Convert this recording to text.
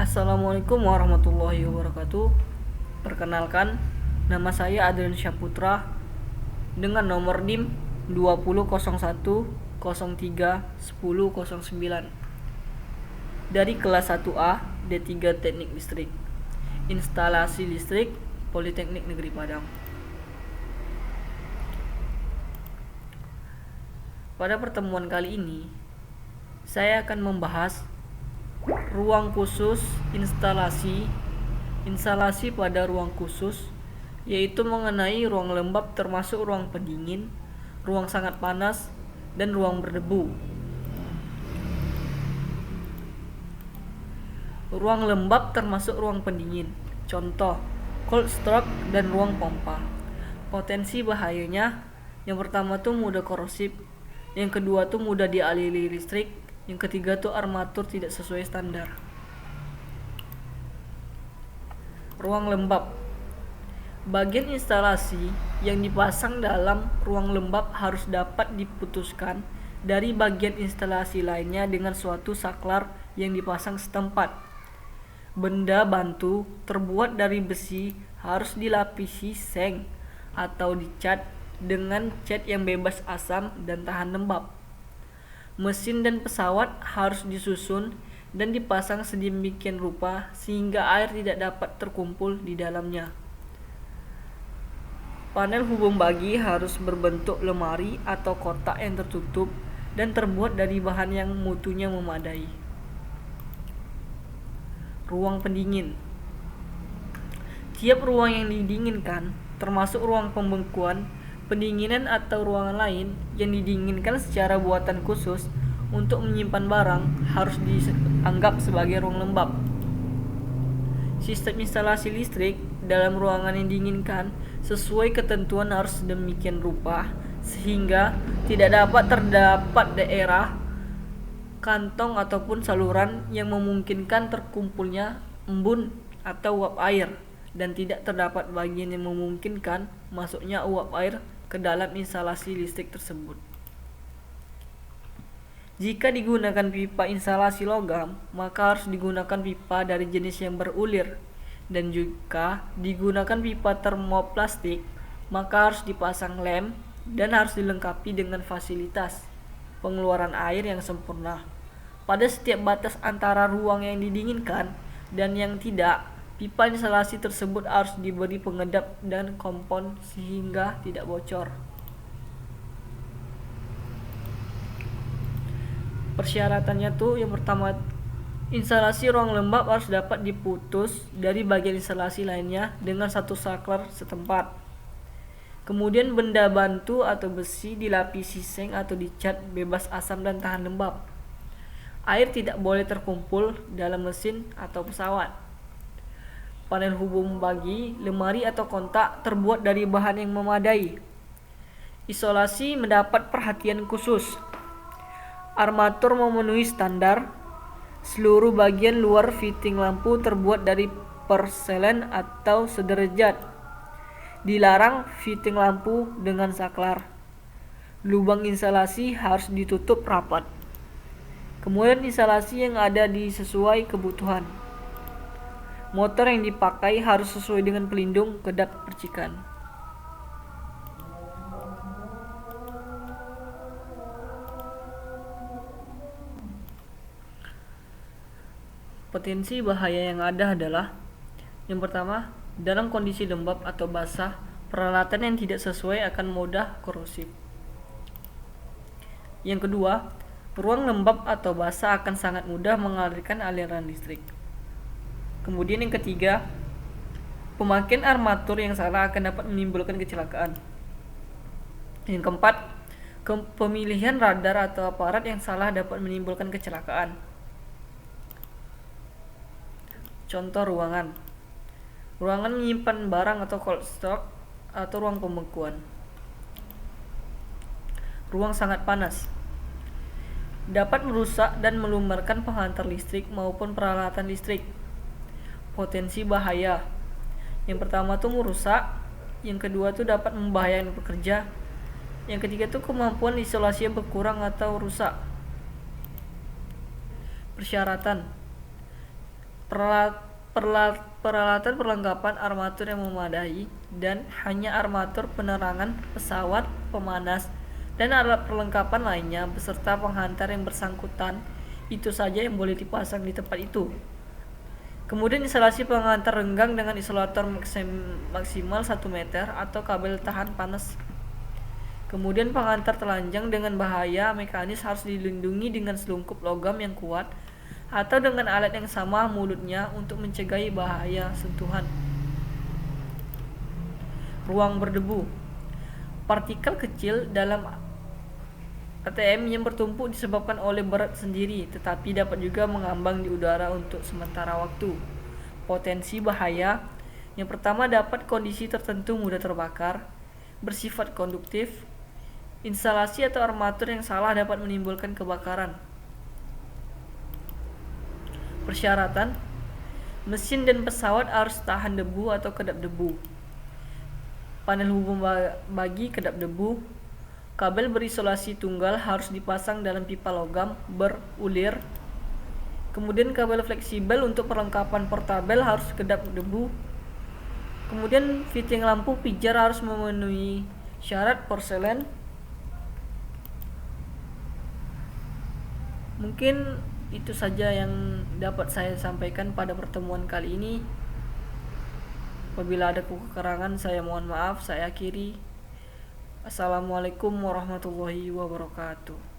Assalamualaikum warahmatullahi wabarakatuh. Perkenalkan, nama saya Adrian Syaputra dengan nomor NIM 2001031009 dari kelas 1A D3 Teknik Listrik, Instalasi Listrik Politeknik Negeri Padang. Pada pertemuan kali ini, saya akan membahas ruang khusus instalasi pada ruang khusus, yaitu mengenai ruang lembab termasuk ruang pendingin, ruang sangat panas, dan ruang berdebu. Ruang lembab termasuk ruang pendingin, contoh cold stroke dan ruang pompa. Potensi bahayanya, yang pertama tuh mudah korosif, yang kedua tuh mudah dialiri listrik, yang ketiga tuh armatur tidak sesuai standar. Ruang lembab. Bagian instalasi yang dipasang dalam ruang lembab harus dapat diputuskan dari bagian instalasi lainnya dengan suatu saklar yang dipasang setempat. Benda bantu terbuat dari besi harus dilapisi seng atau dicat dengan cat yang bebas asam dan tahan lembab. Mesin dan pesawat harus disusun dan dipasang sedemikian rupa sehingga air tidak dapat terkumpul di dalamnya. Panel hubung bagi harus berbentuk lemari atau kotak yang tertutup dan terbuat dari bahan yang mutunya memadai. Ruang pendingin. Tiap ruang yang didinginkan, termasuk ruang pembekuan, pendinginan atau ruangan lain yang didinginkan secara buatan khusus untuk menyimpan barang harus dianggap sebagai ruang lembab. Sistem instalasi listrik dalam ruangan yang didinginkan sesuai ketentuan harus sedemikian rupa sehingga tidak dapat terdapat daerah, kantong ataupun saluran yang memungkinkan terkumpulnya embun atau uap air, dan tidak terdapat bagian yang memungkinkan masuknya uap air ke dalam instalasi listrik tersebut. Jika digunakan pipa instalasi logam, maka harus digunakan pipa dari jenis yang berulir, dan jika digunakan pipa termoplastik, maka harus dipasang lem dan harus dilengkapi dengan fasilitas pengeluaran air yang sempurna. Pada setiap batas antara ruang yang didinginkan dan yang tidak, pipa instalasi tersebut harus diberi pengedap dan kompon sehingga tidak bocor. Persyaratannya tuh yang pertama, instalasi ruang lembab harus dapat diputus dari bagian instalasi lainnya dengan satu saklar setempat. Kemudian benda bantu atau besi dilapisi seng atau dicat bebas asam dan tahan lembab. Air tidak boleh terkumpul dalam mesin atau pesawat. Panel hubung bagi, lemari atau kontak terbuat dari bahan yang memadai. Isolasi mendapat perhatian khusus. Armatur memenuhi standar. Seluruh bagian luar fitting lampu terbuat dari perselen atau sederajat. Dilarang fitting lampu dengan saklar. Lubang instalasi harus ditutup rapat. Kemudian instalasi yang ada sesuai kebutuhan. Motor yang dipakai harus sesuai dengan pelindung kedap percikan. Potensi bahaya yang ada adalah, yang pertama, dalam kondisi lembab atau basah, peralatan yang tidak sesuai akan mudah korosif. Yang kedua, ruang lembab atau basah akan sangat mudah mengalirkan aliran listrik. Kemudian yang ketiga, pemakaian armatur yang salah akan dapat menimbulkan kecelakaan. Yang keempat, pemilihan radar atau aparat yang salah dapat menimbulkan kecelakaan. Contoh ruangan. Ruangan menyimpan barang atau cold stock atau ruang pembekuan. Ruang sangat panas dapat merusak dan melumarkan penghantar listrik maupun peralatan listrik. Potensi bahaya, yang pertama tuh merusak, yang kedua tuh dapat membahayakan pekerja, yang ketiga tuh kemampuan isolasi yang berkurang atau rusak. Persyaratan, Peralatan perlengkapan armatur yang memadai dan hanya armatur penerangan, pesawat, pemanas, dan alat perlengkapan lainnya beserta penghantar yang bersangkutan itu saja yang boleh dipasang di tempat itu. Kemudian instalasi penghantar renggang dengan isolator maksimal 1 meter atau kabel tahan panas. Kemudian penghantar telanjang dengan bahaya mekanis harus dilindungi dengan selungkup logam yang kuat atau dengan alat yang sama mulutnya untuk mencegah bahaya sentuhan. Ruang berdebu. Partikel kecil dalam ATM yang bertumpuk disebabkan oleh berat sendiri, tetapi dapat juga mengambang di udara untuk sementara waktu. Potensi bahaya. Yang pertama, dapat kondisi tertentu mudah terbakar, bersifat konduktif. Instalasi atau armatur yang salah dapat menimbulkan kebakaran. Persyaratan: mesin dan pesawat harus tahan debu atau kedap debu. Panel hubung bagi kedap debu. Kabel berisolasi tunggal harus dipasang dalam pipa logam berulir. Kemudian kabel fleksibel untuk perlengkapan portabel harus kedap debu. Kemudian fitting lampu pijar harus memenuhi syarat porselen. Mungkin itu saja yang dapat saya sampaikan pada pertemuan kali ini. Apabila ada kekurangan, saya mohon maaf. Saya akhiri. Assalamualaikum warahmatullahi wabarakatuh.